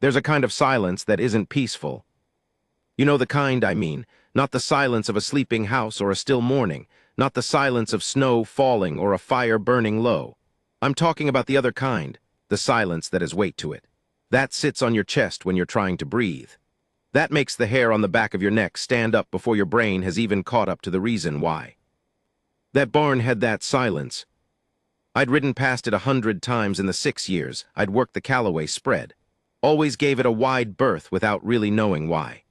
There's a kind of silence that isn't peaceful. You know the kind I mean, not the silence of a sleeping house or a still morning, not the silence of snow falling or a fire burning low. I'm talking about the other kind, the silence that has weight to it. That sits on your chest when you're trying to breathe. That makes the hair on the back of your neck stand up before your brain has even caught up to the reason why. That barn had that silence. I'd ridden past it 100 times in the 6 years I'd worked the Callaway spread. Always gave it a wide berth without really knowing why.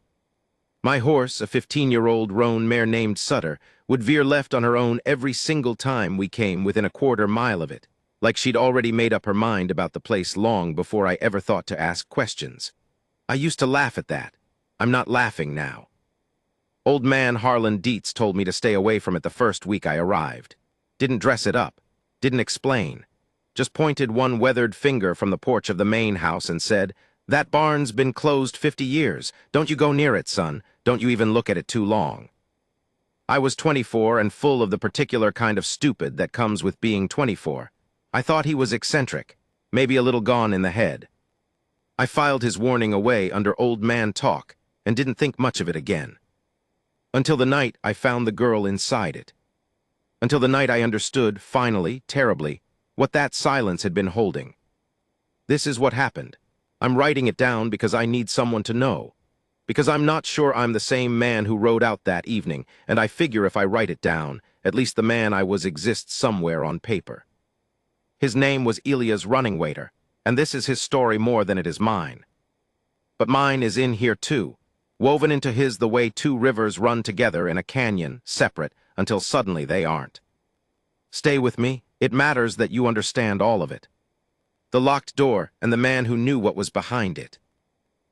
My horse, a 15-year-old roan mare named Sutter, would veer left on her own every single time we came within a quarter mile of it, like she'd already made up her mind about the place long before I ever thought to ask questions. I used to laugh at that. I'm not laughing now. Old man Harlan Dietz told me to stay away from it the first week I arrived. Didn't dress it up. Didn't explain. Just pointed one weathered finger from the porch of the main house and said, "That barn's been closed 50 years. Don't you go near it, son. Don't you even look at it too long." I was 24 and full of the particular kind of stupid that comes with being 24. I thought he was eccentric, maybe a little gone in the head. I filed his warning away under old man talk and didn't think much of it again. Until the night I found the girl inside it. Until the night I understood, finally, terribly, what that silence had been holding. This is what happened. I'm writing it down because I need someone to know. Because I'm not sure I'm the same man who rode out that evening, and I figure if I write it down, at least the man I was exists somewhere on paper. His name was Elias Runningwater, and this is his story more than it is mine. But mine is in here too, woven into his the way two rivers run together in a canyon, separate, until suddenly they aren't. Stay with me. It matters that you understand all of it. The locked door and the man who knew what was behind it.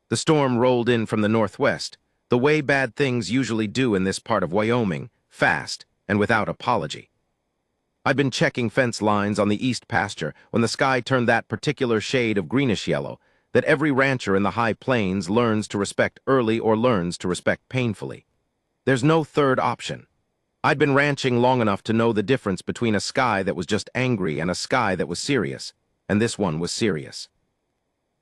The storm rolled in from the northwest, the way bad things usually do in this part of Wyoming, fast and without apology. I'd been checking fence lines on the east pasture when the sky turned that particular shade of greenish-yellow that every rancher in the high plains learns to respect early or learns to respect painfully. There's no third option. I'd been ranching long enough to know the difference between a sky that was just angry and a sky that was serious, and this one was serious.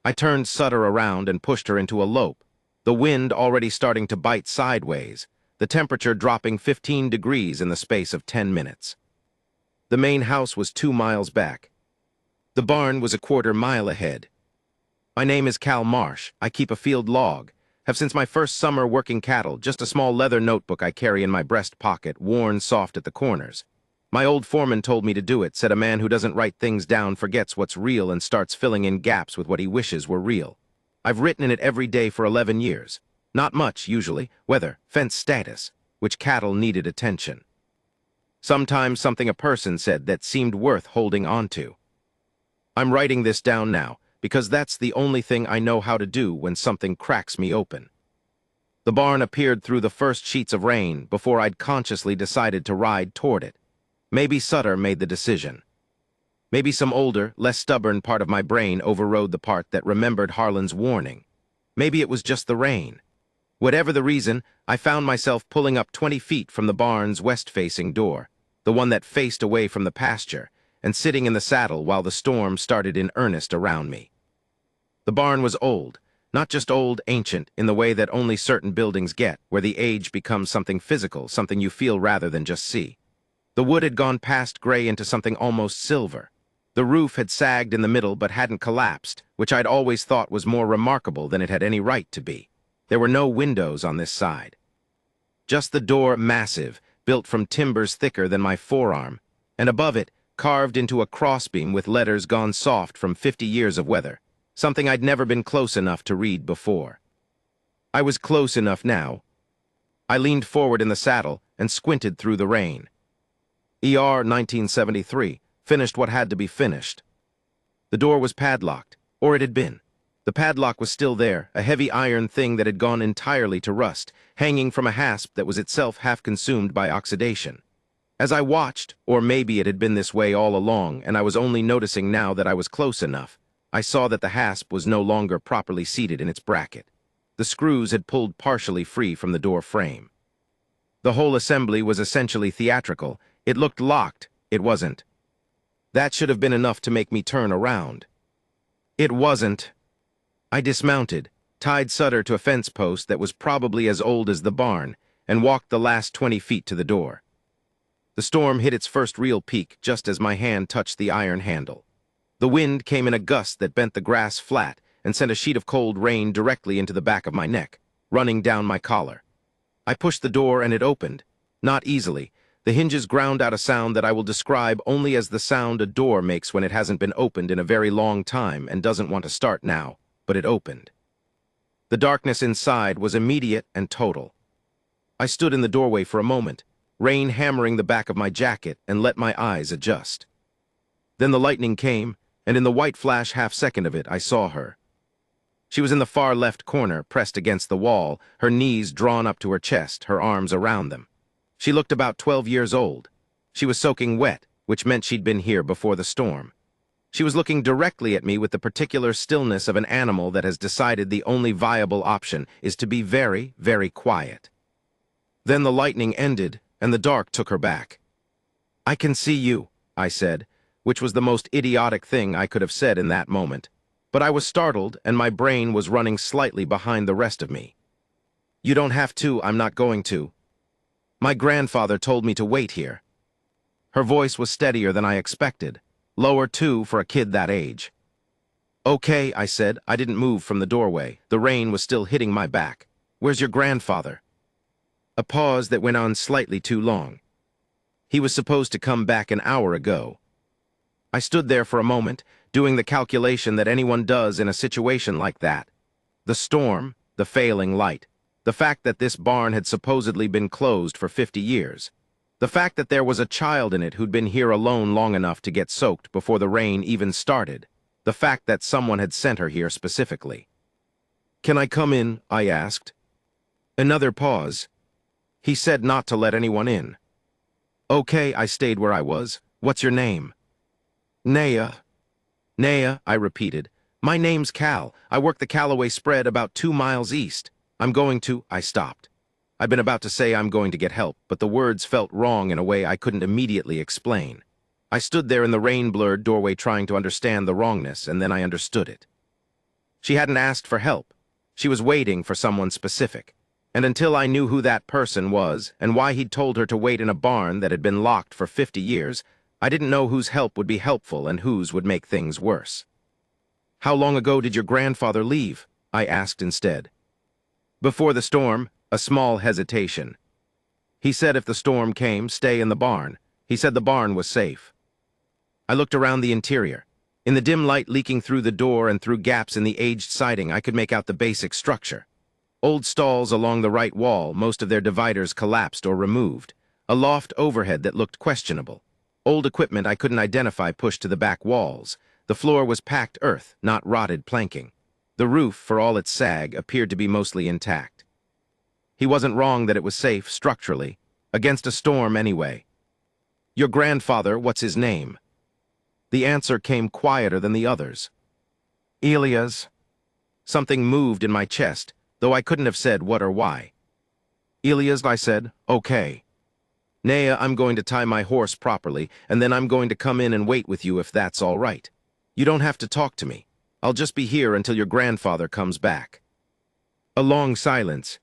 I turned Sutter around and pushed her into a lope, the wind already starting to bite sideways, the temperature dropping 15 degrees in the space of 10 minutes. The main house was 2 miles back. The barn was a quarter mile ahead. My name is Cal Marsh. I keep a field log. Have since my first summer working cattle, just a small leather notebook I carry in my breast pocket, worn soft at the corners. My old foreman told me to do it, said a man who doesn't write things down forgets what's real and starts filling in gaps with what he wishes were real. I've written in it every day for 11 years. Not much, usually. Weather, fence status, which cattle needed attention. Sometimes something a person said that seemed worth holding on to. I'm writing this down now, because that's the only thing I know how to do when something cracks me open. The barn appeared through the first sheets of rain before I'd consciously decided to ride toward it. Maybe Sutter made the decision. Maybe some older, less stubborn part of my brain overrode the part that remembered Harlan's warning. Maybe it was just the rain. Whatever the reason, I found myself pulling up 20 feet from the barn's west-facing door, the one that faced away from the pasture, and sitting in the saddle while the storm started in earnest around me. The barn was old, not just old, ancient, in the way that only certain buildings get, where the age becomes something physical, something you feel rather than just see. The wood had gone past gray into something almost silver. The roof had sagged in the middle but hadn't collapsed, which I'd always thought was more remarkable than it had any right to be. There were no windows on this side. Just the door, massive, built from timbers thicker than my forearm, and above it, carved into a crossbeam with letters gone soft from 50 years of weather, something I'd never been close enough to read before. I was close enough now. I leaned forward in the saddle and squinted through the rain. ER 1973, finished what had to be finished. The door was padlocked, or it had been. The padlock was still there, a heavy iron thing that had gone entirely to rust, hanging from a hasp that was itself half consumed by oxidation. As I watched, or maybe it had been this way all along, and I was only noticing now that I was close enough, I saw that the hasp was no longer properly seated in its bracket. The screws had pulled partially free from the door frame. The whole assembly was essentially theatrical. It looked locked. It wasn't. That should have been enough to make me turn around. It wasn't. I dismounted, tied Sutter to a fence post that was probably as old as the barn, and walked the last 20 feet to the door. The storm hit its first real peak just as my hand touched the iron handle. The wind came in a gust that bent the grass flat and sent a sheet of cold rain directly into the back of my neck, running down my collar. I pushed the door and it opened. Not easily. The hinges ground out a sound that I will describe only as the sound a door makes when it hasn't been opened in a very long time and doesn't want to start now, but it opened. The darkness inside was immediate and total. I stood in the doorway for a moment, rain hammering the back of my jacket, and let my eyes adjust. Then the lightning came, and in the white flash half-second of it, I saw her. She was in the far left corner, pressed against the wall, her knees drawn up to her chest, her arms around them. She looked about 12 years old. She was soaking wet, which meant she'd been here before the storm. She was looking directly at me with the particular stillness of an animal that has decided the only viable option is to be very, very quiet. Then the lightning ended, and the dark took her back. "I can see you," I said, which was the most idiotic thing I could have said in that moment. But I was startled, and my brain was running slightly behind the rest of me. "You don't have to, I'm not going to. My grandfather told me to wait here." Her voice was steadier than I expected, lower too for a kid that age. "Okay," I said. I didn't move from the doorway. The rain was still hitting my back. "Where's your grandfather?" A pause that went on slightly too long. "He was supposed to come back an hour ago." I stood there for a moment, doing the calculation that anyone does in a situation like that. The storm, the failing light, the fact that this barn had supposedly been closed for 50 years, the fact that there was a child in it who'd been here alone long enough to get soaked before the rain even started, the fact that someone had sent her here specifically. "Can I come in?" I asked. Another pause. He said not to let anyone in. "Okay," I stayed where I was. "What's your name?" "Naya." "Naya," I repeated. "My name's Cal. I work the Callaway spread about 2 miles east. I'm going to—" I stopped. I'd been about to say I'm going to get help, but the words felt wrong in a way I couldn't immediately explain. I stood there in the rain-blurred doorway trying to understand the wrongness, and then I understood it. She hadn't asked for help. She was waiting for someone specific. And until I knew who that person was and why he'd told her to wait in a barn that had been locked for 50 years, I didn't know whose help would be helpful and whose would make things worse. "How long ago did your grandfather leave?" I asked instead. "Before the storm." A small hesitation. "He said if the storm came, stay in the barn. He said the barn was safe." I looked around the interior. In the dim light leaking through the door and through gaps in the aged siding, I could make out the basic structure. Old stalls along the right wall, most of their dividers collapsed or removed. A loft overhead that looked questionable. Old equipment I couldn't identify pushed to the back walls. The floor was packed earth, not rotted planking. The roof, for all its sag, appeared to be mostly intact. He wasn't wrong that it was safe, structurally. Against a storm, anyway. "Your grandfather, what's his name?" The answer came quieter than the others. "Elias." Something moved in my chest, though I couldn't have said what or why. "Elias," I said. "Okay. Naya, I'm going to tie my horse properly, and then I'm going to come in and wait with you if that's all right. You don't have to talk to me. I'll just be here until your grandfather comes back." A long silence.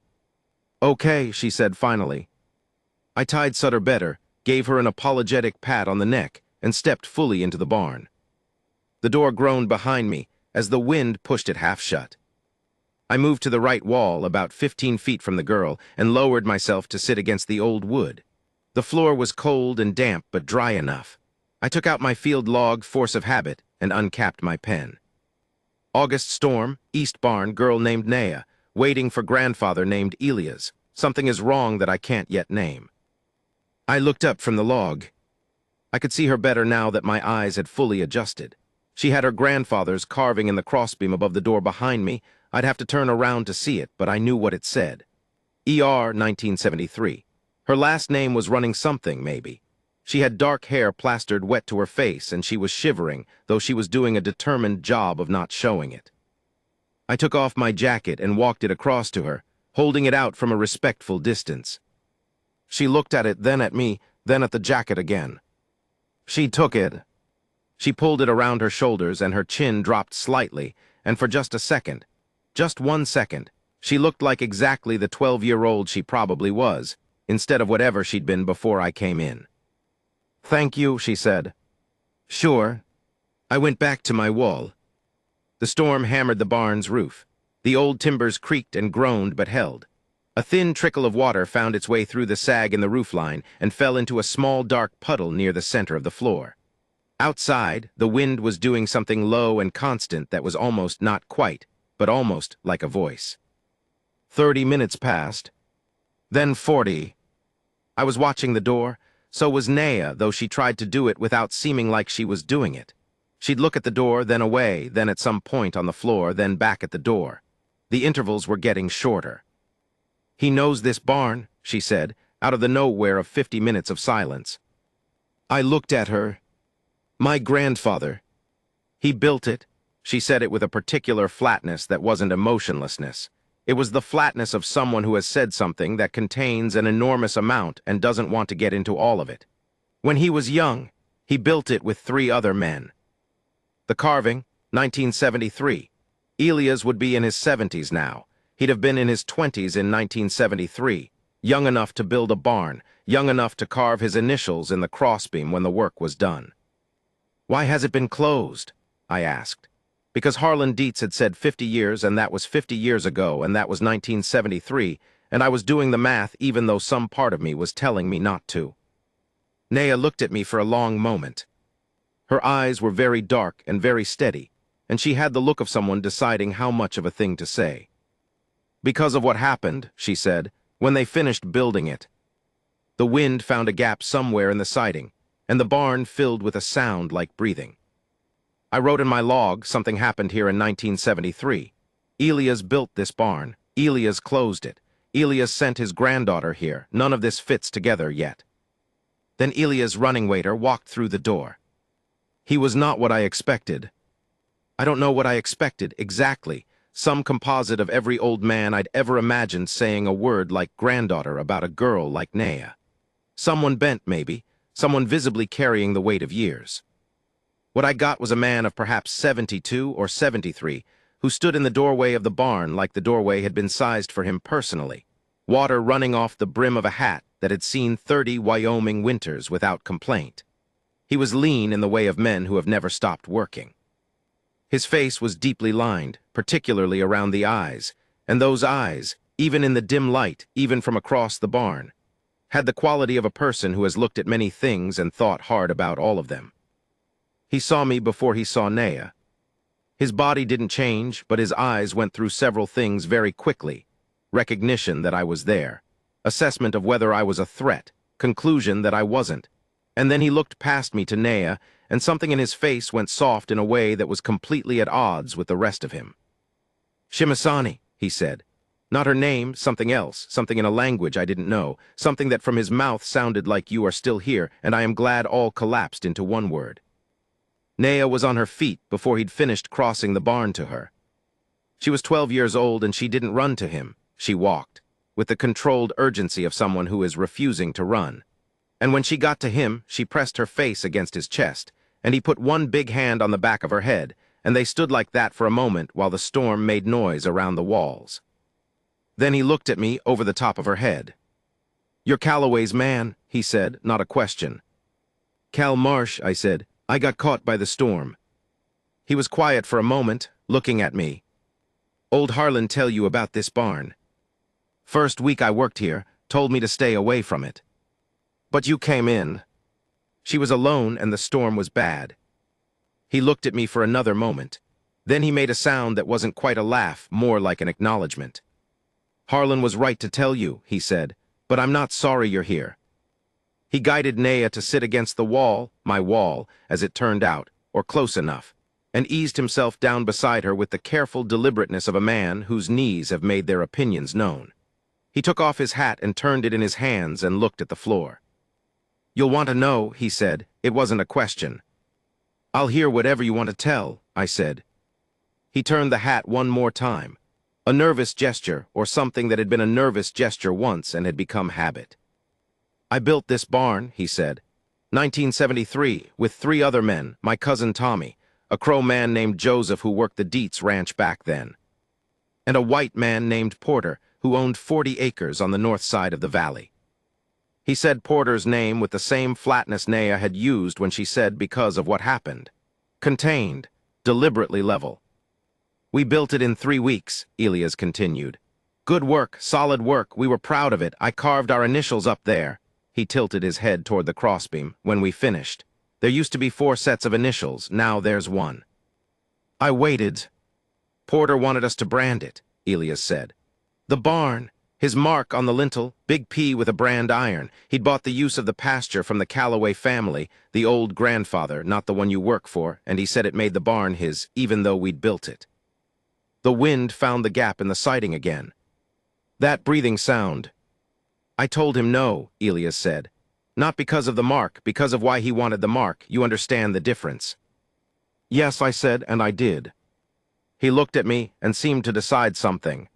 "Okay," she said finally. I tied Sutter better, gave her an apologetic pat on the neck, and stepped fully into the barn. The door groaned behind me as the wind pushed it half shut. I moved to the right wall, about 15 feet from the girl, and lowered myself to sit against the old wood. The floor was cold and damp, but dry enough. I took out my field log, force of habit, and uncapped my pen. "August storm, east barn, girl named Naya. Waiting for grandfather named Elias. Something is wrong that I can't yet name." I looked up from the log. I could see her better now that my eyes had fully adjusted. She had her grandfather's carving in the crossbeam above the door behind me. I'd have to turn around to see it, but I knew what it said. ER 1973. Her last name was Running something, maybe. She had dark hair plastered wet to her face, and she was shivering, though she was doing a determined job of not showing it. I took off my jacket and walked it across to her, holding it out from a respectful distance. She looked at it, then at me, then at the jacket again. She took it. She pulled it around her shoulders, and her chin dropped slightly, and for just a second, Just 1 second. She looked like exactly the 12-year-old she probably was, instead of whatever she'd been before I came in. "Thank you," she said. "Sure." I went back to my wall. The storm hammered the barn's roof. The old timbers creaked and groaned but held. A thin trickle of water found its way through the sag in the roofline and fell into a small dark puddle near the center of the floor. Outside, the wind was doing something low and constant that was almost not quite, but almost like a voice. 30 minutes passed. Then 40. I was watching the door. So was Naya, though she tried to do it without seeming like she was doing it. She'd look at the door, then away, then at some point on the floor, then back at the door. The intervals were getting shorter. "He knows this barn," she said, out of the nowhere of 50 minutes of silence. I looked at her. "My grandfather. He built it." She said it with a particular flatness that wasn't emotionlessness. It was the flatness of someone who has said something that contains an enormous amount and doesn't want to get into all of it. "When he was young, he built it with 3 other men. The carving, 1973. Elias would be in his 70s now. He'd have been in his 20s in 1973, young enough to build a barn, young enough to carve his initials in the crossbeam when the work was done. "Why has it been closed?" I asked. Because Harlan Dietz had said 50 years, and that was 50 years ago, and that was 1973, and I was doing the math even though some part of me was telling me not to. Naya looked at me for a long moment. Her eyes were very dark and very steady, and she had the look of someone deciding how much of a thing to say. "Because of what happened," she said, "when they finished building it. The wind found a gap somewhere in the siding, and the barn filled with a sound like breathing. I wrote in my log something happened here in 1973. Elias built this barn. Elias closed it. Elias sent his granddaughter here. None of this fits together yet." Then Elias Runningwater walked through the door. He was not what I expected. I don't know what I expected exactly. Some composite of every old man I'd ever imagined saying a word like granddaughter about a girl like Naya. Someone bent, maybe. Someone visibly carrying the weight of years. What I got was a man of perhaps 72 or 73 who stood in the doorway of the barn like the doorway had been sized for him personally, water running off the brim of a hat that had seen 30 Wyoming winters without complaint. He was lean in the way of men who have never stopped working. His face was deeply lined, particularly around the eyes, and those eyes, even in the dim light, even from across the barn, had the quality of a person who has looked at many things and thought hard about all of them. He saw me before he saw Naya. His body didn't change, but his eyes went through several things very quickly. Recognition that I was there, assessment of whether I was a threat, conclusion that I wasn't. And then he looked past me to Naya, and something in his face went soft in a way that was completely at odds with the rest of him. "Shimasani," he said. Not her name, something else, something in a language I didn't know, something that from his mouth sounded like "you are still here," and I am glad all collapsed into one word. Naya was on her feet before he'd finished crossing the barn to her. She was 12 years old and she didn't run to him. She walked, with the controlled urgency of someone who is refusing to run. And when she got to him, she pressed her face against his chest, and he put one big hand on the back of her head, and they stood like that for a moment while the storm made noise around the walls. Then he looked at me over the top of her head. "You're Calloway's man," he said, not a question. "Cal Marsh," I said. "I got caught by the storm." He was quiet for a moment, looking at me. "Old Harlan tell you about this barn. First week I worked here, told me to stay away from it. But you came in." She was alone and the storm was bad. He looked at me for another moment. Then he made a sound that wasn't quite a laugh, more like an acknowledgement. "Harlan was right to tell you," he said, "but I'm not sorry you're here." He guided Naya to sit against the wall, my wall, as it turned out, or close enough, and eased himself down beside her with the careful deliberateness of a man whose knees have made their opinions known. He took off his hat and turned it in his hands and looked at the floor. "You'll want to know," he said. It wasn't a question. "I'll hear whatever you want to tell," I said. He turned the hat one more time. A nervous gesture, or something that had been a nervous gesture once and had become habit. "I built this barn," he said. 1973, with 3 other men, my cousin Tommy, a Crow man named Joseph who worked the Dietz ranch back then. and a white man named Porter who owned 40 acres on the north side of the valley. He said Porter's name with the same flatness Naya had used when she said because of what happened. Contained, deliberately level. We built it in 3 weeks, Elias continued. Good work, solid work, we were proud of it. I carved our initials up there. He tilted his head toward the crossbeam. When we finished. There used to be 4 sets of initials, now there's 1. I waited. Porter wanted us to brand it, Elias said. The barn, his mark on the lintel, big P with a brand iron. He'd bought the use of the pasture from the Cowboy family, the old grandfather, not the one you work for, and he said it made the barn his, even though we'd built it. The wind found the gap in the siding again. That breathing sound. I told him no, Elias said. Not because of the mark, because of why he wanted the mark. You understand the difference. Yes, I said, and I did. He looked at me and seemed to decide something.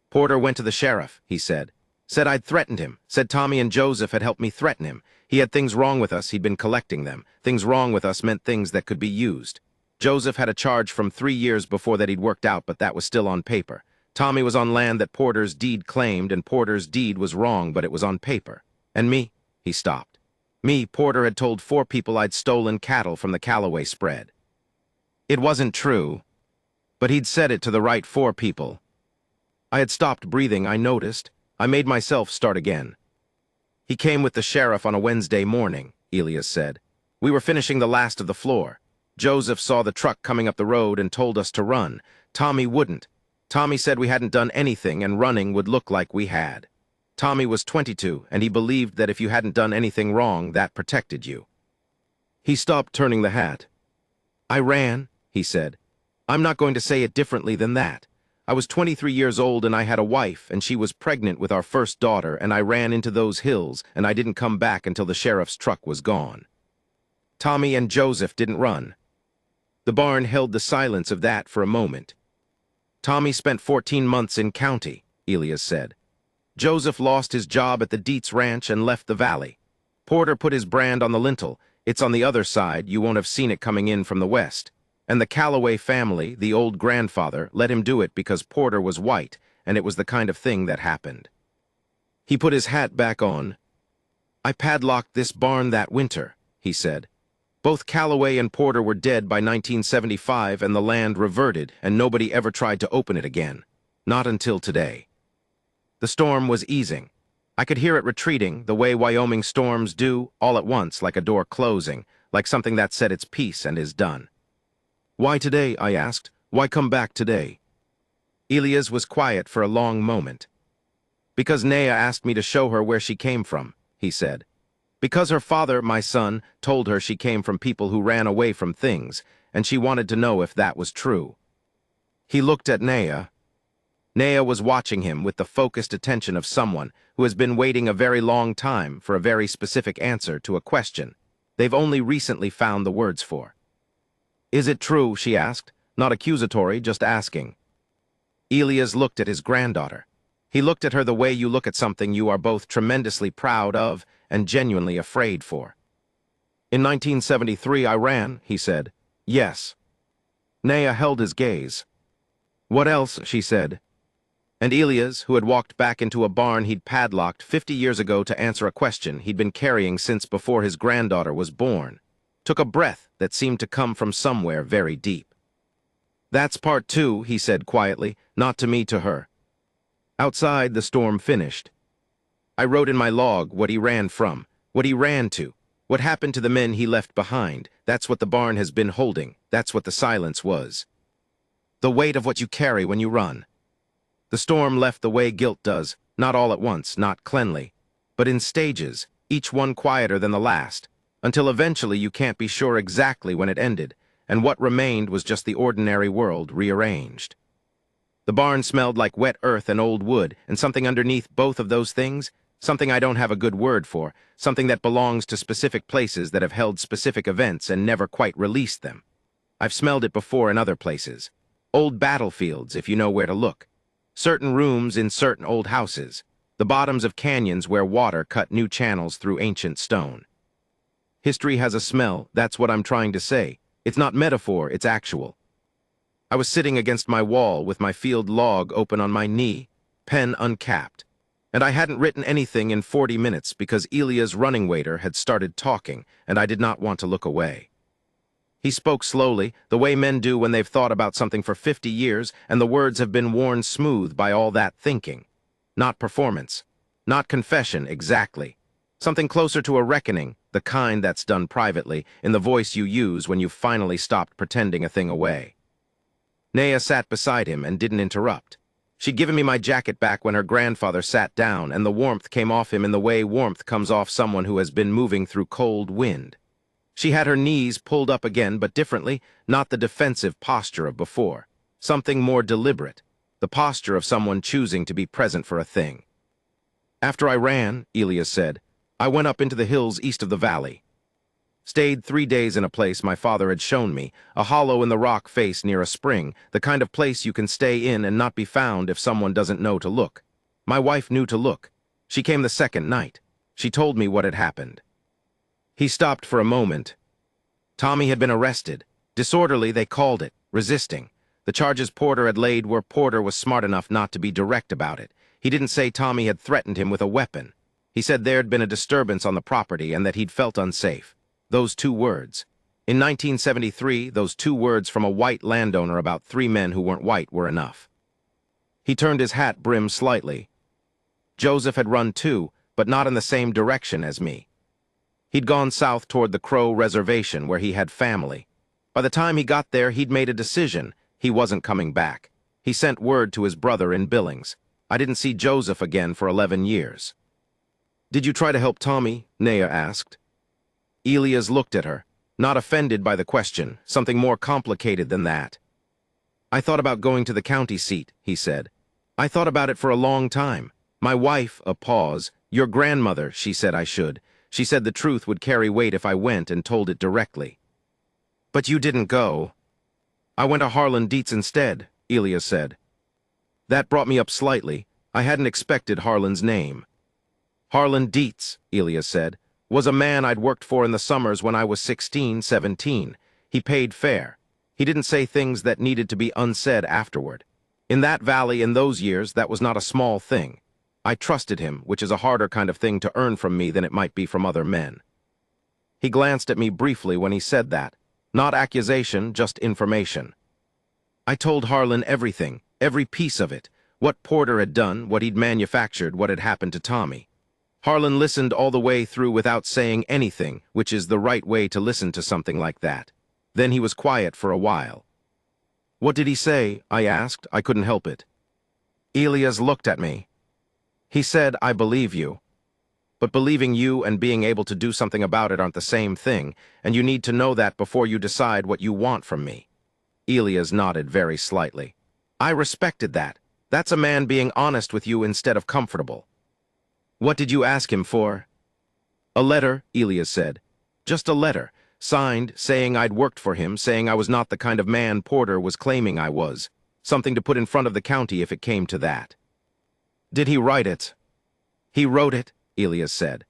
Porter went to the sheriff, he said. Said I'd threatened him. Said Tommy and Joseph had helped me threaten him. He had things wrong with us, he'd been collecting them. Things wrong with us meant things that could be used. Joseph had a charge from 3 years before that he'd worked out, but that was still on paper. Tommy was on land that Porter's deed claimed, and Porter's deed was wrong, but it was on paper. And me, he stopped. Me, Porter had told 4 people I'd stolen cattle from the Callaway spread. It wasn't true, but he'd said it to the right 4 people. I had stopped breathing, I noticed. I made myself start again. He came with the sheriff on a Wednesday morning, Elias said. We were finishing the last of the floor. Joseph saw the truck coming up the road and told us to run. Tommy wouldn't. Tommy said we hadn't done anything and running would look like we had. Tommy was 22, and he believed that if you hadn't done anything wrong, that protected you. He stopped turning the hat. I ran, he said. I'm not going to say it differently than that. I was 23 years old and I had a wife, and she was pregnant with our first daughter, and I ran into those hills, and I didn't come back until the sheriff's truck was gone. Tommy and Joseph didn't run. The barn held the silence of that for a moment. Tommy spent 14 months in county, Elias said. Joseph lost his job at the Dietz Ranch and left the valley. Porter put his brand on the lintel. It's on the other side, you won't have seen it coming in from the west. And the Callaway family, the old grandfather, let him do it because Porter was white, and it was the kind of thing that happened. He put his hat back on. I padlocked this barn that winter, he said. Both Callaway and Porter were dead by 1975, and the land reverted, and nobody ever tried to open it again. Not until today. The storm was easing. I could hear it retreating, the way Wyoming storms do, all at once, like a door closing, like something that said its piece and is done. Why today, I asked. Why come back today? Elias was quiet for a long moment. Because Naya asked me to show her where she came from, he said. Because her father, my son, told her she came from people who ran away from things, and she wanted to know if that was true. He looked at Naya. Naya was watching him with the focused attention of someone who has been waiting a very long time for a very specific answer to a question they've only recently found the words for. Is it true, she asked, not accusatory, just asking. Elias looked at his granddaughter. He looked at her the way you look at something you are both tremendously proud of and genuinely afraid for. In 1973 I ran, he said. Yes. Naya held his gaze. What else, she said. And Elias, who had walked back into a barn he'd padlocked 50 years ago to answer a question he'd been carrying since before his granddaughter was born, took a breath that seemed to come from somewhere very deep. That's part 2, he said quietly, not to me, to her. Outside, the storm finished. I wrote in my log what he ran from, what he ran to, what happened to the men he left behind. That's what the barn has been holding. That's what the silence was. The weight of what you carry when you run. The storm left the way guilt does, not all at once, not cleanly, but in stages, each one quieter than the last, until eventually you can't be sure exactly when it ended, and what remained was just the ordinary world rearranged. The barn smelled like wet earth and old wood, and something underneath both of those things, something I don't have a good word for, something that belongs to specific places that have held specific events and never quite released them. I've smelled it before in other places. Old battlefields, if you know where to look. Certain rooms in certain old houses. The bottoms of canyons where water cut new channels through ancient stone. History has a smell, that's what I'm trying to say. It's not metaphor, it's actual. I was sitting against my wall with my field log open on my knee, pen uncapped. And I hadn't written anything in 40 minutes because Elias Runningwater had started talking, and I did not want to look away. He spoke slowly, the way men do when they've thought about something for 50 years, and the words have been worn smooth by all that thinking. Not performance. Not confession, exactly. Something closer to a reckoning, the kind that's done privately, in the voice you use when you've finally stopped pretending a thing away. Naya sat beside him and didn't interrupt. She'd given me my jacket back when her grandfather sat down, and the warmth came off him in the way warmth comes off someone who has been moving through cold wind. She had her knees pulled up again, but differently, not the defensive posture of before. Something more deliberate, the posture of someone choosing to be present for a thing. After I ran, Elias said, I went up into the hills east of the valley. Stayed 3 days in a place my father had shown me, a hollow in the rock face near a spring, the kind of place you can stay in and not be found if someone doesn't know to look. My wife knew to look. She came the second night. She told me what had happened. He stopped for a moment. Tommy had been arrested. Disorderly, they called it, resisting. The charges Porter had laid were Porter was smart enough not to be direct about it. He didn't say Tommy had threatened him with a weapon. He said there'd been a disturbance on the property and that he'd felt unsafe. Those 2 words. In 1973, those 2 words from a white landowner about 3 men who weren't white were enough. He turned his hat brim slightly. Joseph had run too, but not in the same direction as me. He'd gone south toward the Crow Reservation where he had family. By the time he got there, he'd made a decision. He wasn't coming back. He sent word to his brother in Billings. I didn't see Joseph again for 11 years. Did you try to help Tommy? Naya asked. Elias looked at her, not offended by the question, something more complicated than that. I thought about going to the county seat, he said. I thought about it for a long time. My wife, a pause, your grandmother, she said I should. She said the truth would carry weight if I went and told it directly. But you didn't go. I went to Harlan Dietz instead, Elias said. That brought me up slightly. I hadn't expected Harlan's name. Harlan Dietz, Elias said, was a man I'd worked for in the summers when I was 16, 17. He paid fair. He didn't say things that needed to be unsaid afterward. In that valley in those years, that was not a small thing. I trusted him, which is a harder kind of thing to earn from me than it might be from other men. He glanced at me briefly when he said that. Not accusation, just information. I told Harlan everything, every piece of it, what Porter had done, what he'd manufactured, what had happened to Tommy. Harlan listened all the way through without saying anything, which is the right way to listen to something like that. Then he was quiet for a while. What did he say? I asked. I couldn't help it. Elias looked at me. He said, I believe you. But believing you and being able to do something about it aren't the same thing, and you need to know that before you decide what you want from me. Elias nodded very slightly. I respected that. That's a man being honest with you instead of comfortable. What did you ask him for? A letter, Elias said. Just a letter, signed, saying I'd worked for him, saying I was not the kind of man Porter was claiming I was. Something to put in front of the county if it came to that. Did he write it? He wrote it, Elias said.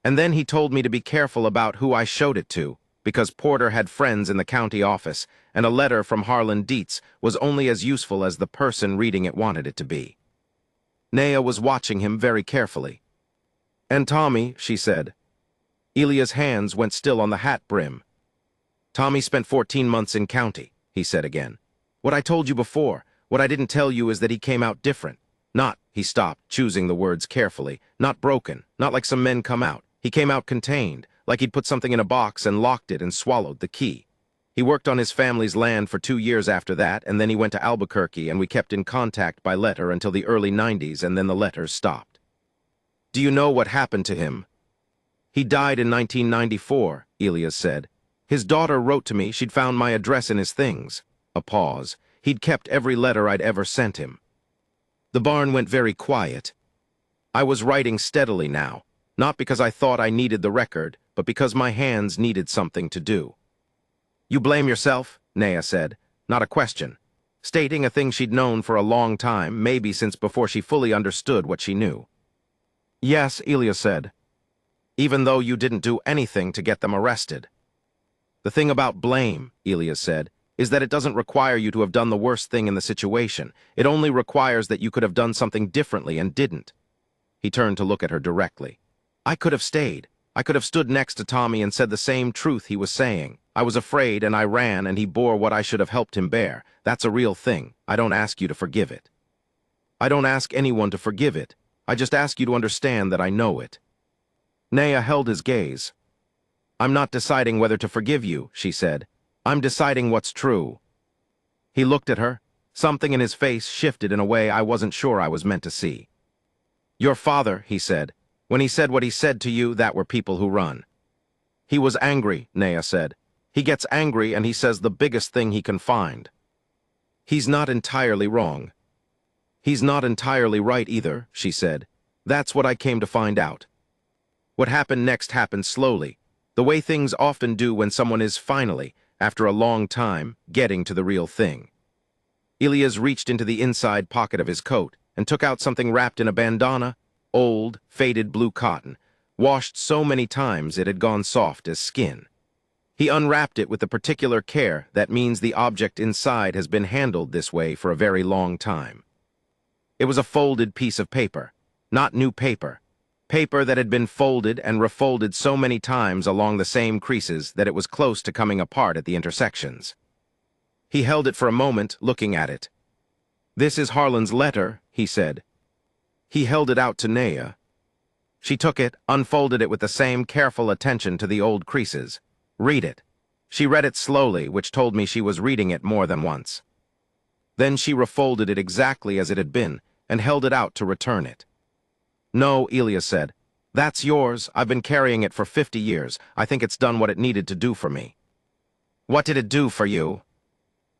And then he told me to be careful about who I showed it to, because Porter had friends in the county office, and a letter from Harlan Dietz was only as useful as the person reading it wanted it to be. Naya was watching him very carefully. And Tommy, she said. Elias' hands went still on the hat brim. Tommy spent 14 months in county, he said again. What I told you before, what I didn't tell you is that he came out different. Not, he stopped, choosing the words carefully, not broken, not like some men come out. He came out contained, like he'd put something in a box and locked it and swallowed the key. He worked on his family's land for 2 years after that, and then he went to Albuquerque, and we kept in contact by letter until the early 90s, and then the letters stopped. Do you know what happened to him? He died in 1994, Elias said. His daughter wrote to me she'd found my address in his things. A pause. He'd kept every letter I'd ever sent him. The barn went very quiet. I was writing steadily now, not because I thought I needed the record, but because my hands needed something to do. You blame yourself, Naya said. Not a question. Stating a thing she'd known for a long time, maybe since before she fully understood what she knew. Yes, Elias said. Even though you didn't do anything to get them arrested. The thing about blame, Elias said, is that it doesn't require you to have done the worst thing in the situation. It only requires that you could have done something differently and didn't. He turned to look at her directly. I could have stayed. I could have stood next to Tommy and said the same truth he was saying. I was afraid and I ran and he bore what I should have helped him bear. That's a real thing. I don't ask you to forgive it. I don't ask anyone to forgive it. I just ask you to understand that I know it. Naya held his gaze. I'm not deciding whether to forgive you, she said. I'm deciding what's true. He looked at her. Something in his face shifted in a way I wasn't sure I was meant to see. Your father, he said. When he said what he said to you, that were people who run. He was angry, Naya said. He gets angry and he says the biggest thing he can find. He's not entirely wrong. He's not entirely right either, she said. That's what I came to find out. What happened next happened slowly, the way things often do when someone is finally, after a long time, getting to the real thing. Elias reached into the inside pocket of his coat and took out something wrapped in a bandana, old, faded blue cotton, washed so many times it had gone soft as skin. He unwrapped it with the particular care that means the object inside has been handled this way for a very long time. It was a folded piece of paper, not new paper, paper that had been folded and refolded so many times along the same creases that it was close to coming apart at the intersections. He held it for a moment, looking at it. This is Harlan's letter, he said. He held it out to Naya. She took it, unfolded it with the same careful attention to the old creases. Read it. She read it slowly, which told me she was reading it more than once. Then she refolded it exactly as it had been and held it out to return it. No, Elias said. That's yours. I've been carrying it for 50 years. I think it's done what it needed to do for me. What did it do for you?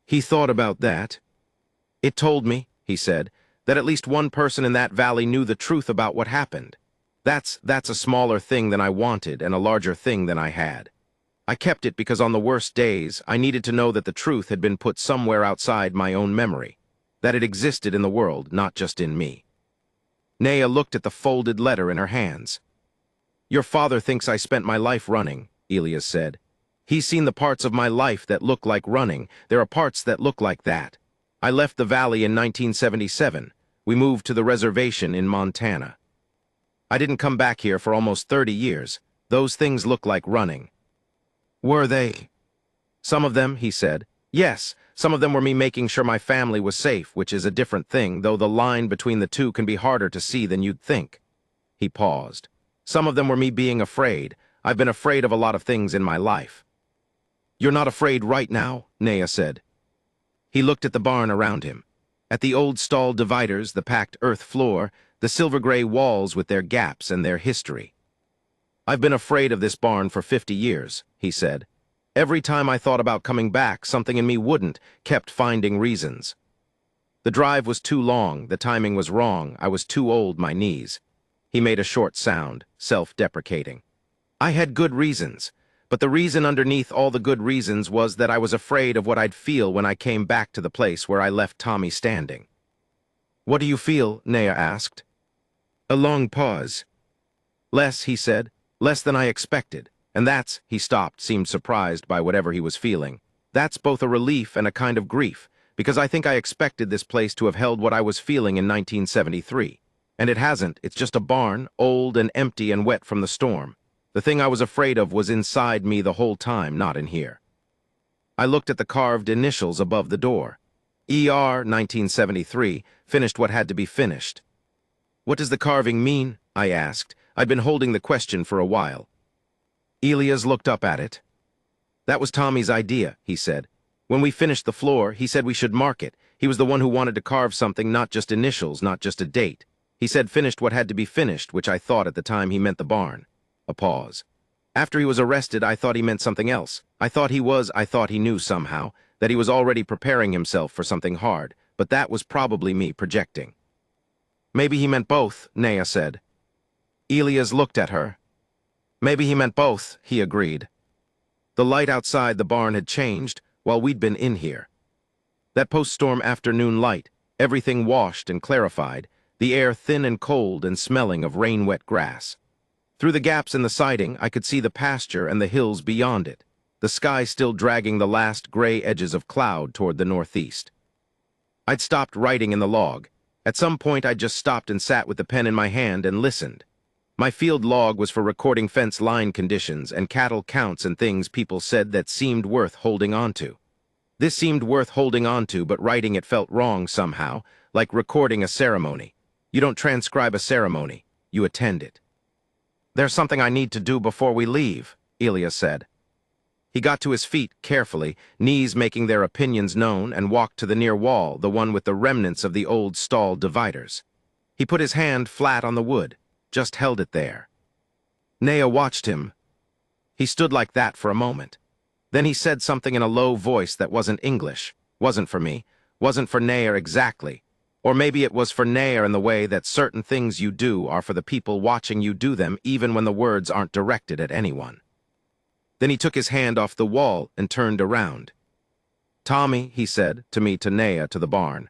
He thought about that. It told me, he said, that at least one person in that valley knew the truth about what happened. That's a smaller thing than I wanted and a larger thing than I had. I kept it because on the worst days, I needed to know that the truth had been put somewhere outside my own memory, that it existed in the world, not just in me. Naya looked at the folded letter in her hands. Your father thinks I spent my life running, Elias said. He's seen the parts of my life that look like running. There are parts that look like that. I left the valley in 1977. We moved to the reservation in Montana. I didn't come back here for almost 30 years. Those things look like running. Were they? Some of them, he said. Yes, some of them were me making sure my family was safe, which is a different thing, though the line between the two can be harder to see than you'd think. He paused. Some of them were me being afraid. I've been afraid of a lot of things in my life. You're not afraid right now, Naya said. He looked at the barn around him, at the old stall dividers, the packed earth floor, the silver-gray walls with their gaps and their history. I've been afraid of this barn for 50 years, he said. Every time I thought about coming back, something in me wouldn't, kept finding reasons. The drive was too long, the timing was wrong, I was too old, my knees. He made a short sound, self-deprecating. I had good reasons, but the reason underneath all the good reasons was that I was afraid of what I'd feel when I came back to the place where I left Tommy standing. What do you feel? Naya asked. A long pause. Less, he said, less than I expected. And that's, he stopped, seemed surprised by whatever he was feeling. That's both a relief and a kind of grief, because I think I expected this place to have held what I was feeling in 1973. And it hasn't, it's just a barn, old and empty and wet from the storm. The thing I was afraid of was inside me the whole time, not in here. I looked at the carved initials above the door. ER 1973, finished what had to be finished. What does the carving mean? I asked. I'd been holding the question for a while. Elias looked up at it. That was Tommy's idea, he said. When we finished the floor, he said we should mark it. He was the one who wanted to carve something, not just initials, not just a date. He said finished what had to be finished, which I thought at the time he meant the barn. A pause. After he was arrested, I thought he meant something else. I thought he knew somehow, that he was already preparing himself for something hard, but that was probably me projecting. Maybe he meant both, Naya said. Elias looked at her. Maybe he meant both, he agreed. The light outside the barn had changed while we'd been in here. That post-storm afternoon light, everything washed and clarified, the air thin and cold and smelling of rain-wet grass. Through the gaps in the siding, I could see the pasture and the hills beyond it. the sky still dragging the last gray edges of cloud toward the northeast. I'd stopped writing in the log. At some point, I just stopped and sat with the pen in my hand and listened. My field log was for recording fence line conditions and cattle counts and things people said that seemed worth holding on to. This seemed worth holding on to, but writing it felt wrong somehow, like recording a ceremony. You don't transcribe a ceremony, you attend it. "There's something I need to do before we leave," Elias said. He got to his feet carefully, knees making their opinions known, and walked to the near wall, the one with the remnants of the old stall dividers. He put his hand flat on the wood, just held it there. Naya watched him. He stood like that for a moment. Then he said something in a low voice that wasn't English, wasn't for me, wasn't for Naya exactly. Or maybe it was for Naya in the way that certain things you do are for the people watching you do them even when the words aren't directed at anyone. Then he took his hand off the wall and turned around. "Tommy," he said, to me, to Naya, to the barn.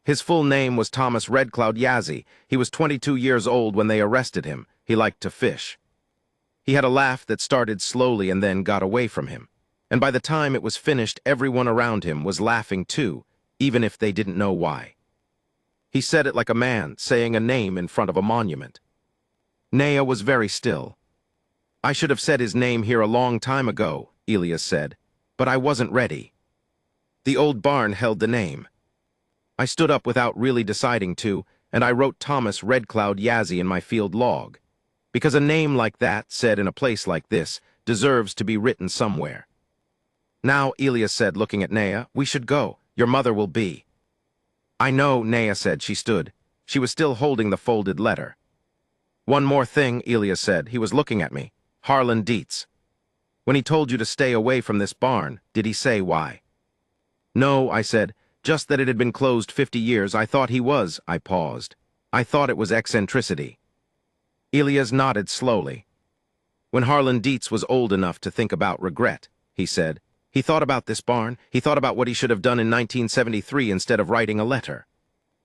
His full name was Thomas Redcloud Yazzie. He was 22 years old when they arrested him. He liked to fish. He had a laugh that started slowly and then got away from him. And by the time it was finished, everyone around him was laughing too, even if they didn't know why. He said it like a man saying a name in front of a monument. Naya was very still. "I should have said his name here a long time ago," Elias said, "but I wasn't ready." The old barn held the name. I stood up without really deciding to, and I wrote Thomas Redcloud Yazzie in my field log. Because a name like that, said in a place like this, deserves to be written somewhere. "Now," Elias said, looking at Naya, "we should go. Your mother will be." "I know," Naya said. She stood. She was still holding the folded letter. "One more thing," Elias said. He was looking at me. "Harlan Dietz. When he told you to stay away from this barn, did he say why?" "No," I said. "Just that it had been closed 50 years. I thought he was." I paused. "I thought it was eccentricity." Elias nodded slowly. "When Harlan Dietz was old enough to think about regret," he said, "he thought about this barn. He thought about what he should have done in 1973 instead of writing a letter."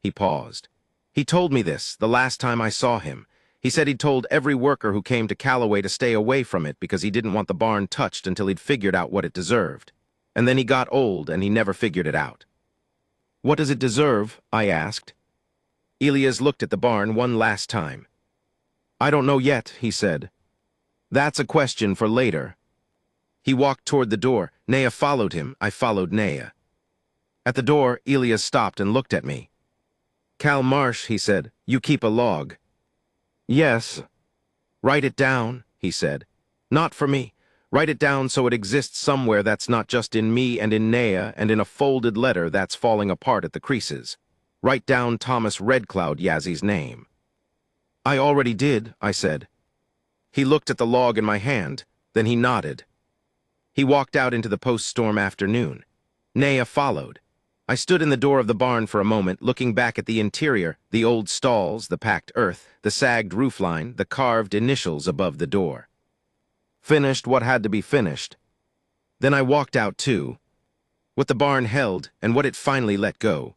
He paused. "He told me this the last time I saw him. He said he'd told every worker who came to Callaway to stay away from it because he didn't want the barn touched until he'd figured out what it deserved. And then he got old and he never figured it out." "What does it deserve?" I asked. Elias looked at the barn one last time. "I don't know yet," he said. "That's a question for later." He walked toward the door. Naya followed him. I followed Naya. At the door, Elias stopped and looked at me. "Cal Marsh," he said, "you keep a log." "Yes." "Write it down," he said. "Not for me. Write it down so it exists somewhere that's not just in me and in Naya and in a folded letter that's falling apart at the creases. Write down Thomas Redcloud Yazzie's name." "I already did," I said. He looked at the log in my hand, then he nodded. He walked out into the post-storm afternoon. Naya followed. I stood in the door of the barn for a moment, looking back at the interior, the old stalls, the packed earth, the sagged roofline, the carved initials above the door. Finished what had to be finished. Then I walked out too. What the barn held and what it finally let go.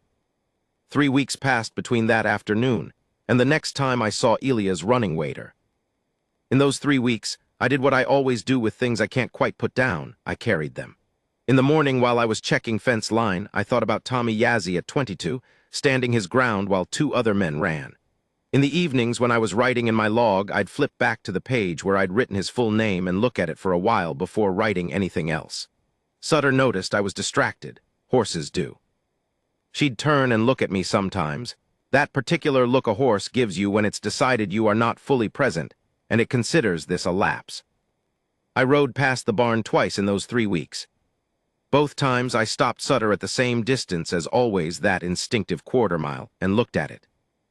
3 weeks passed between that afternoon and the next time I saw Elias Runningwater. In those 3 weeks, I did what I always do with things I can't quite put down. I carried them. In the morning while I was checking fence line, I thought about Tommy Yazzie at 22, standing his ground while 2 other men ran. In the evenings when I was writing in my log, I'd flip back to the page where I'd written his full name and look at it for a while before writing anything else. Sutter noticed I was distracted. Horses do. She'd turn and look at me sometimes. That particular look a horse gives you when it's decided you are not fully present, and it considers this a lapse. I rode past the barn twice in those 3 weeks. Both times I stopped Sutter at the same distance as always, that instinctive quarter mile, and looked at it.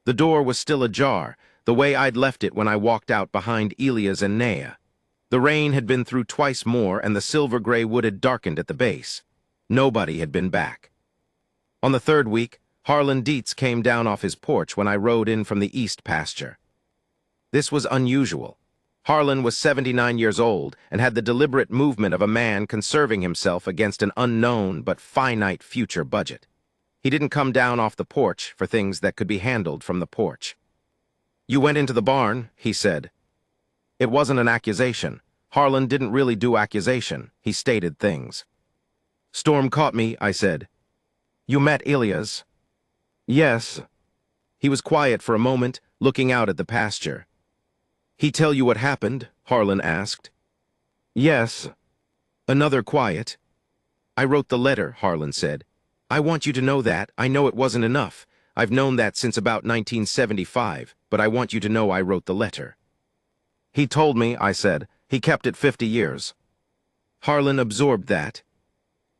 The door was still ajar, the way I'd left it when I walked out behind Elias and Naya. The rain had been through twice more, and the silver-gray wood had darkened at the base. Nobody had been back. On the 3rd week, Harlan Dietz came down off his porch when I rode in from the east pasture. This was unusual. Harlan was 79 years old and had the deliberate movement of a man conserving himself against an unknown but finite future budget. He didn't come down off the porch for things that could be handled from the porch. "You went into the barn," he said. It wasn't an accusation. Harlan didn't really do accusation, he stated things. Storm caught me, I said. You met Elias? Yes. He was quiet for a moment, looking out at the pasture. He tell you what happened? Harlan asked. Yes. Another quiet. I wrote the letter, Harlan said. I want you to know that. I know it wasn't enough. I've known that since about 1975, but I want you to know I wrote the letter. He told me, I said. He kept it 50 years. Harlan absorbed that.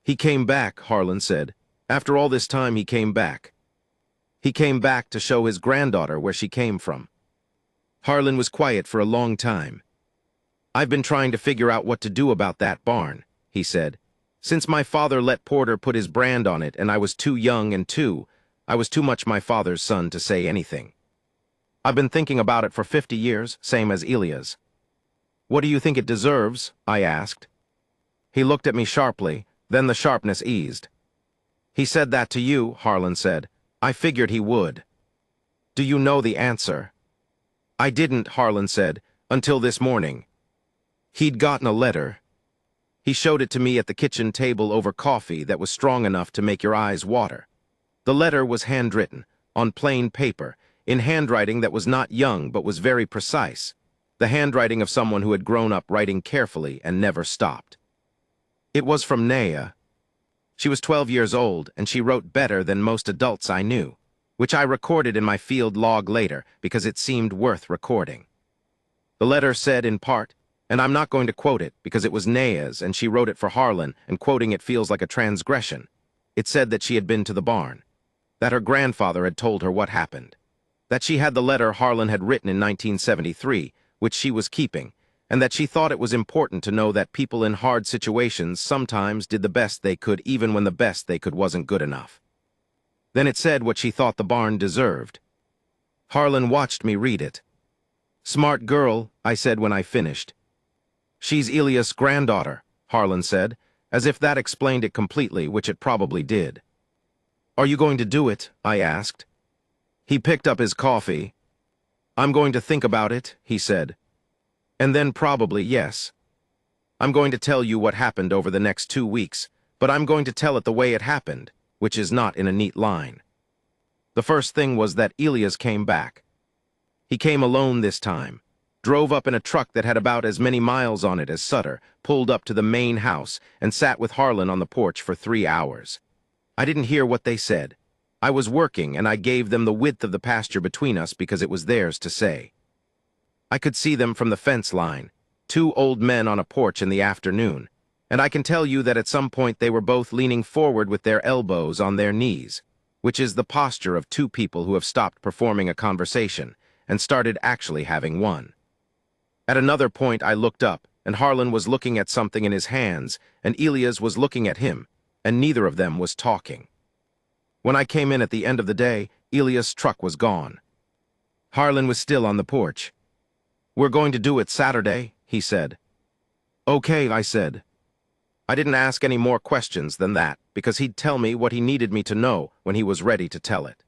He came back, Harlan said. After all this time, he came back. He came back to show his granddaughter where she came from. Harlan was quiet for a long time. I've been trying to figure out what to do about that barn, he said. Since my father let Porter put his brand on it and I was too young and I was too much my father's son to say anything. I've been thinking about it for 50 years, same as Elias. What do you think it deserves? I asked. He looked at me sharply, then the sharpness eased. He said that to you, Harlan said. I figured he would. Do you know the answer? I didn't, Harlan said, until this morning. He'd gotten a letter. He showed it to me at the kitchen table over coffee that was strong enough to make your eyes water. The letter was handwritten, on plain paper, in handwriting that was not young but was very precise, the handwriting of someone who had grown up writing carefully and never stopped. It was from Naya. She was 12 years old, and she wrote better than most adults I knew, which I recorded in my field log later because it seemed worth recording. The letter said in part, and I'm not going to quote it because it was Naya's and she wrote it for Harlan, and quoting it feels like a transgression. It said that she had been to the barn, that her grandfather had told her what happened, that she had the letter Harlan had written in 1973, which she was keeping, and that she thought it was important to know that people in hard situations sometimes did the best they could even when the best they could wasn't good enough. Then it said what she thought the barn deserved. Harlan watched me read it. Smart girl, I said when I finished. She's Elias' granddaughter, Harlan said, as if that explained it completely, which it probably did. Are you going to do it? I asked. He picked up his coffee. I'm going to think about it, he said. And then probably yes. I'm going to tell you what happened over the next 2 weeks, but I'm going to tell it the way it happened, which is not in a neat line. The first thing was that Elias came back. He came alone this time, drove up in a truck that had about as many miles on it as Sutter, pulled up to the main house, and sat with Harlan on the porch for 3 hours. I didn't hear what they said. I was working, and I gave them the width of the pasture between us because it was theirs to say. I could see them from the fence line, 2 old men on a porch in the afternoon, and I can tell you that at some point they were both leaning forward with their elbows on their knees, which is the posture of 2 people who have stopped performing a conversation and started actually having one. At another point I looked up, and Harlan was looking at something in his hands, and Elias was looking at him, and neither of them was talking. When I came in at the end of the day, Elias' truck was gone. Harlan was still on the porch. We're going to do it Saturday, he said. Okay, I said. I didn't ask any more questions than that, because he'd tell me what he needed me to know when he was ready to tell it.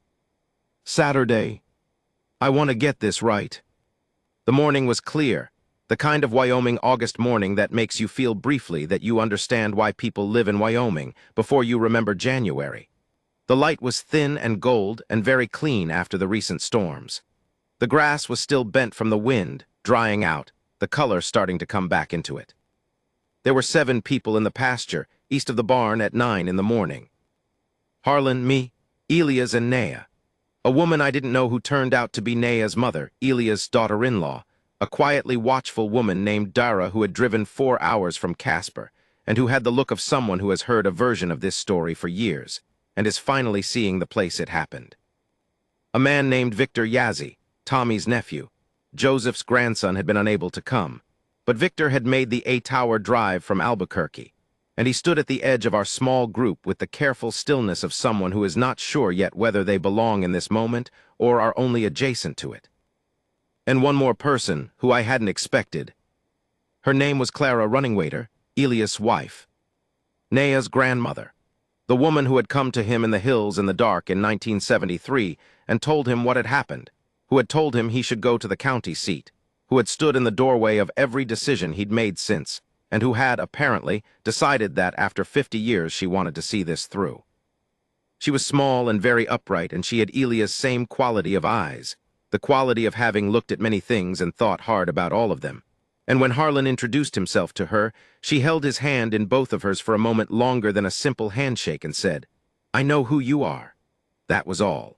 Saturday. I want to get this right. The morning was clear, the kind of Wyoming August morning that makes you feel briefly that you understand why people live in Wyoming before you remember January. The light was thin and gold and very clean after the recent storms. The grass was still bent from the wind, drying out, the color starting to come back into it. There were 7 people in the pasture, east of the barn at 9 in the morning. Harlan, me, Elias, and Naya. A woman I didn't know who turned out to be Naya's mother, Elias' daughter-in-law, a quietly watchful woman named Dara who had driven 4 hours from Casper, and who had the look of someone who has heard a version of this story for years, and is finally seeing the place it happened. A man named Victor Yazzie, Tommy's nephew. Joseph's grandson had been unable to come, but Victor had made the 8-hour drive from Albuquerque, and he stood at the edge of our small group with the careful stillness of someone who is not sure yet whether they belong in this moment or are only adjacent to it. And one more person who I hadn't expected. Her name was Clara Runningwater, Elias' wife. Naya's grandmother, the woman who had come to him in the hills in the dark in 1973 and told him what had happened, who had told him he should go to the county seat, who had stood in the doorway of every decision he'd made since, and who had, apparently, decided that after 50 years she wanted to see this through. She was small and very upright, and she had Elias' same quality of eyes, the quality of having looked at many things and thought hard about all of them. And when Harlan introduced himself to her, she held his hand in both of hers for a moment longer than a simple handshake and said, "I know who you are." That was all.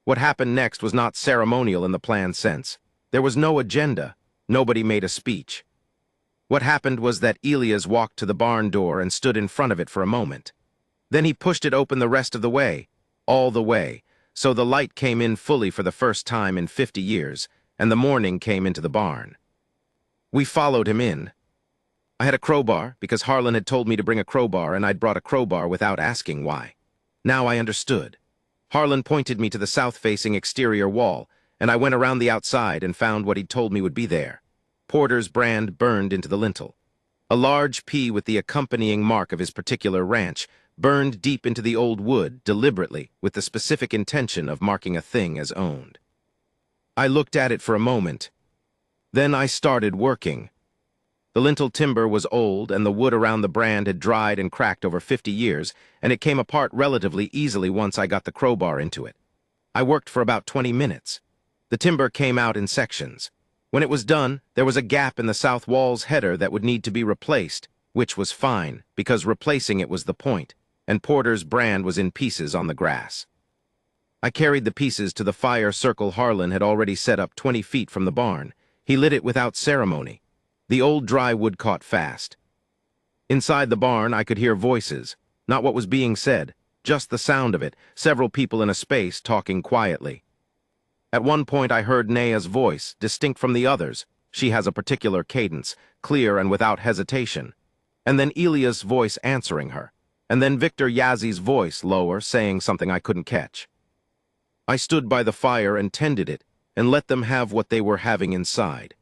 What happened next was not ceremonial in the planned sense. There was no agenda. Nobody made a speech. What happened was that Elias walked to the barn door and stood in front of it for a moment. Then he pushed it open the rest of the way, all the way, so the light came in fully for the first time in 50 years, and the morning came into the barn. We followed him in. I had a crowbar because Harlan had told me to bring a crowbar, and I'd brought a crowbar without asking why. Now I understood. Harlan pointed me to the south-facing exterior wall, and I went around the outside and found what he'd told me would be there. Porter's brand burned into the lintel. A large P with the accompanying mark of his particular ranch, burned deep into the old wood, deliberately, with the specific intention of marking a thing as owned. I looked at it for a moment. Then I started working. The lintel timber was old, and the wood around the brand had dried and cracked over 50 years, and it came apart relatively easily once I got the crowbar into it. I worked for about 20 minutes. The timber came out in sections. When it was done, there was a gap in the south wall's header that would need to be replaced, which was fine, because replacing it was the point, and Porter's brand was in pieces on the grass. I carried the pieces to the fire circle Harlan had already set up 20 feet from the barn. He lit it without ceremony. The old dry wood caught fast. Inside the barn, I could hear voices, not what was being said, just the sound of it, several people in a space talking quietly. At one point, I heard Naya's voice, distinct from the others. She has a particular cadence, clear and without hesitation. And then Elias' voice answering her. And then Victor Yazzie's voice, lower, saying something I couldn't catch. I stood by the fire and tended it, and let them have what they were having inside.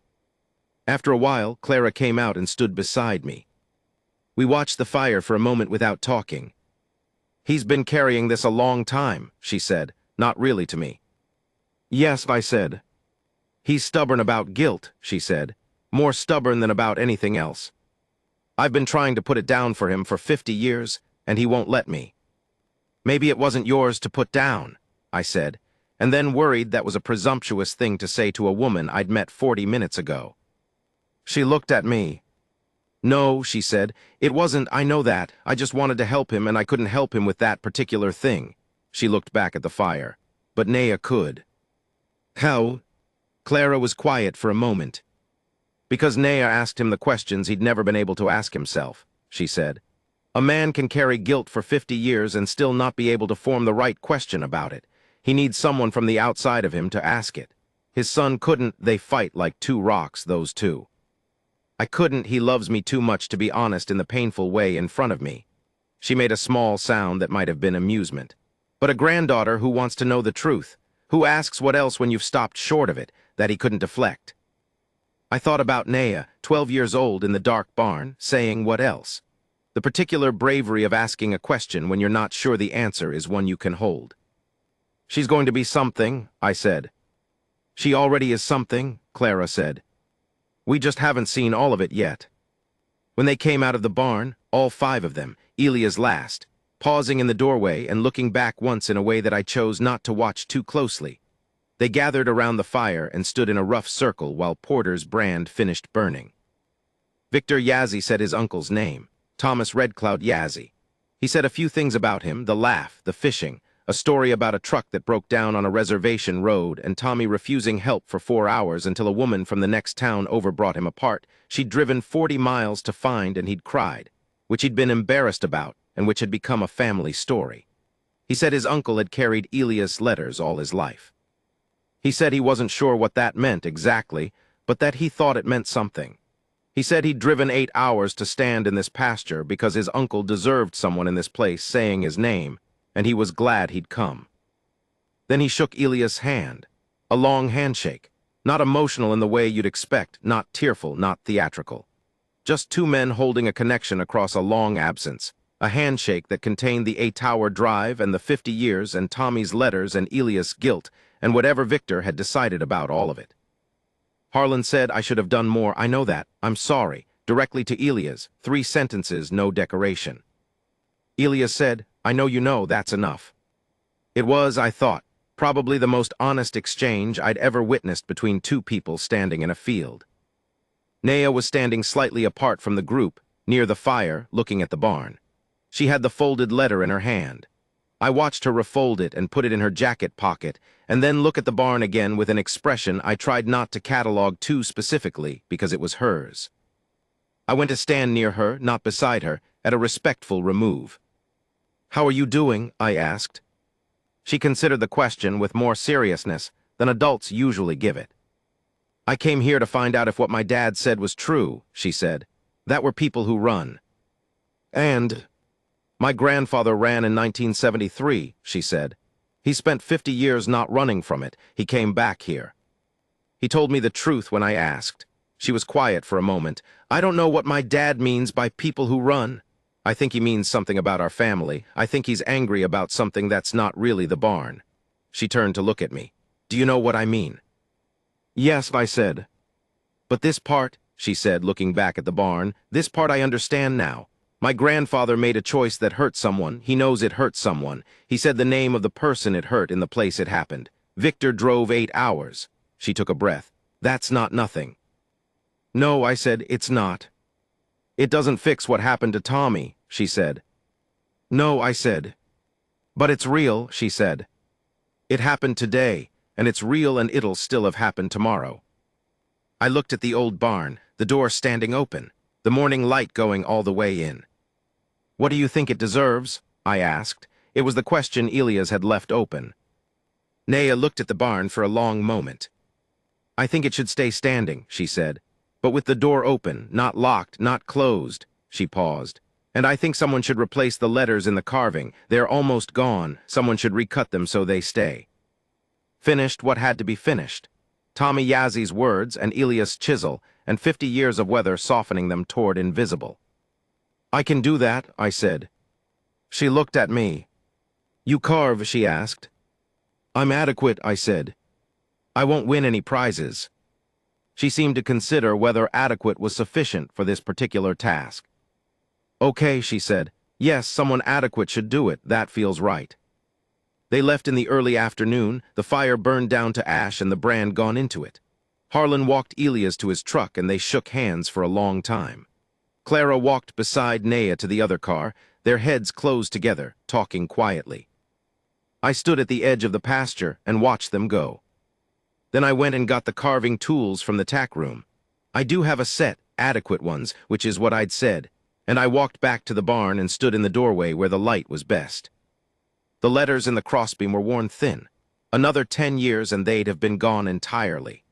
After a while, Clara came out and stood beside me. We watched the fire for a moment without talking. "He's been carrying this a long time," she said, not really to me. "Yes," I said. "He's stubborn about guilt," she said, "more stubborn than about anything else. I've been trying to put it down for him for 50 years, and he won't let me." "Maybe it wasn't yours to put down," I said, and then worried that was a presumptuous thing to say to a woman I'd met 40 minutes ago. She looked at me. "No," she said, "it wasn't, I know that. I just wanted to help him, and I couldn't help him with that particular thing." She looked back at the fire. "But Naya could." "How?" Clara was quiet for a moment. "Because Naya asked him the questions he'd never been able to ask himself," she said. "A man can carry guilt for 50 years and still not be able to form the right question about it. He needs someone from the outside of him to ask it. His son couldn't. They fight like two rocks, those two. I couldn't. He loves me too much to be honest in the painful way in front of me." She made a small sound that might have been amusement. "But a granddaughter who wants to know the truth, who asks what else when you've stopped short of it, that he couldn't deflect." I thought about Naya, 12 years old in the dark barn, saying what else? The particular bravery of asking a question when you're not sure the answer is one you can hold. "She's going to be something," I said. "She already is something," Clara said. "We just haven't seen all of it yet." When they came out of the barn, all 5 of them, Elias last, pausing in the doorway and looking back once in a way that I chose not to watch too closely, they gathered around the fire and stood in a rough circle while Porter's brand finished burning. Victor Yazzie said his uncle's name, Thomas Redcloud Yazzie. He said a few things about him, the laugh, the fishing, a story about a truck that broke down on a reservation road and Tommy refusing help for 4 hours until a woman from the next town overbrought him a part she'd driven 40 miles to find, and he'd cried, which he'd been embarrassed about and which had become a family story. He said his uncle had carried Elias letters all his life. He said he wasn't sure what that meant exactly, but that he thought it meant something. He said he'd driven 8 hours to stand in this pasture because his uncle deserved someone in this place saying his name, and he was glad he'd come. Then he shook Elias' hand, a long handshake, not emotional in the way you'd expect, not tearful, not theatrical. Just 2 men holding a connection across a long absence, a handshake that contained the 8-hour drive and the 50 years and Tommy's letters and Elias' guilt and whatever Victor had decided about all of it. Harlan said I should have done more. I know that. I'm sorry. Directly to Elias. 3 sentences, no decoration. Elias said, I know you know, that's enough. It was, I thought, probably the most honest exchange I'd ever witnessed between 2 people standing in a field. Naya was standing slightly apart from the group, near the fire, looking at the barn. She had the folded letter in her hand. I watched her refold it and put it in her jacket pocket, and then look at the barn again with an expression I tried not to catalog too specifically because it was hers. I went to stand near her, not beside her, at a respectful remove. How are you doing? I asked. She considered the question with more seriousness than adults usually give it. I came here to find out if what my dad said was true, she said. That were people who run. And my grandfather ran in 1973, she said. He spent 50 years not running from it. He came back here. He told me the truth when I asked. She was quiet for a moment. I don't know what my dad means by people who run. I think he means something about our family. I think he's angry about something that's not really the barn. She turned to look at me. Do you know what I mean? Yes, I said. But this part, she said, looking back at the barn, this part I understand now. My grandfather made a choice that hurt someone. He knows it hurt someone. He said the name of the person it hurt in the place it happened. Victor drove 8 hours. She took a breath. That's not nothing. No, I said, it's not. It doesn't fix what happened to Tommy, she said. No, I said. But it's real, she said. It happened today, and it's real, and it'll still have happened tomorrow. I looked at the old barn, the door standing open, the morning light going all the way in. What do you think it deserves? I asked. It was the question Elias had left open. Naya looked at the barn for a long moment. I think it should stay standing, she said. But with the door open, not locked, not closed, she paused. And I think someone should replace the letters in the carving. They're almost gone. Someone should recut them so they stay. Finished what had to be finished. Tommy Yazzie's words and Elias' chisel, and 50 years of weather softening them toward invisible. I can do that, I said. She looked at me. You carve, she asked. I'm adequate, I said. I won't win any prizes. She seemed to consider whether adequate was sufficient for this particular task. Okay, she said. Yes, someone adequate should do it. That feels right. They left in the early afternoon, the fire burned down to ash and the brand gone into it. Harlan walked Elias to his truck and they shook hands for a long time. Clara walked beside Naya to the other car, their heads closed together, talking quietly. I stood at the edge of the pasture and watched them go. Then I went and got the carving tools from the tack room. I do have a set, adequate ones, which is what I'd said, and I walked back to the barn and stood in the doorway where the light was best. The letters in the crossbeam were worn thin. Another 10 years and they'd have been gone entirely.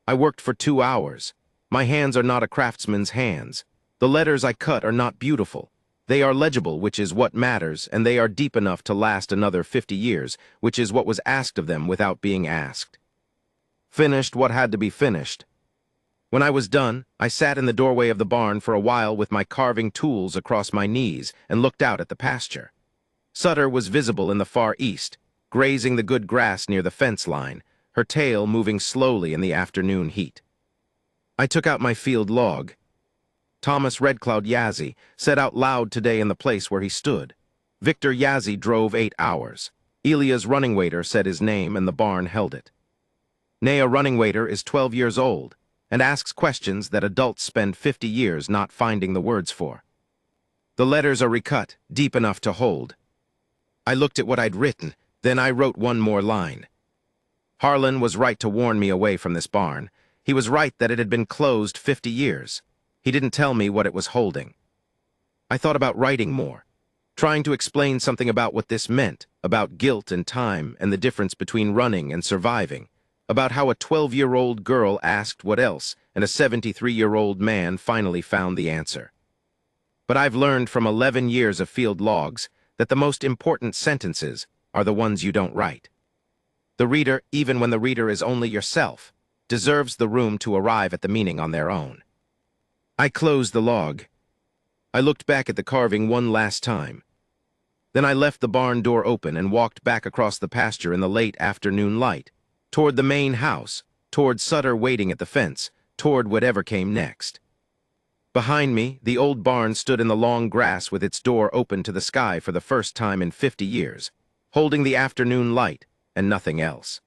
I worked for 2 hours. My hands are not a craftsman's hands. The letters I cut are not beautiful. They are legible, which is what matters, and they are deep enough to last another 50 years, which is what was asked of them without being asked. Finished what had to be finished. When I was done, I sat in the doorway of the barn for a while with my carving tools across my knees and looked out at the pasture. Sutter was visible in the far east, grazing the good grass near the fence line, her tail moving slowly in the afternoon heat. I took out my field log. Thomas Redcloud Yazzie said out loud today in the place where he stood. Victor Yazzie drove 8 hours. Elias Runningwater said his name and the barn held it. Naya Runningwater is 12 years old and asks questions that adults spend 50 years not finding the words for. The letters are recut, deep enough to hold. I looked at what I'd written, then I wrote one more line. Harlan was right to warn me away from this barn. He was right that it had been closed 50 years. He didn't tell me what it was holding. I thought about writing more, trying to explain something about what this meant, about guilt and time and the difference between running and surviving, about how a 12-year-old girl asked what else, and a 73-year-old man finally found the answer. But I've learned from 11 years of field logs that the most important sentences are the ones you don't write. The reader, even when the reader is only yourself, deserves the room to arrive at the meaning on their own. I closed the log. I looked back at the carving one last time. Then I left the barn door open and walked back across the pasture in the late afternoon light, toward the main house, toward Sutter waiting at the fence, toward whatever came next. Behind me, the old barn stood in the long grass with its door open to the sky for the first time in 50 years, holding the afternoon light and nothing else.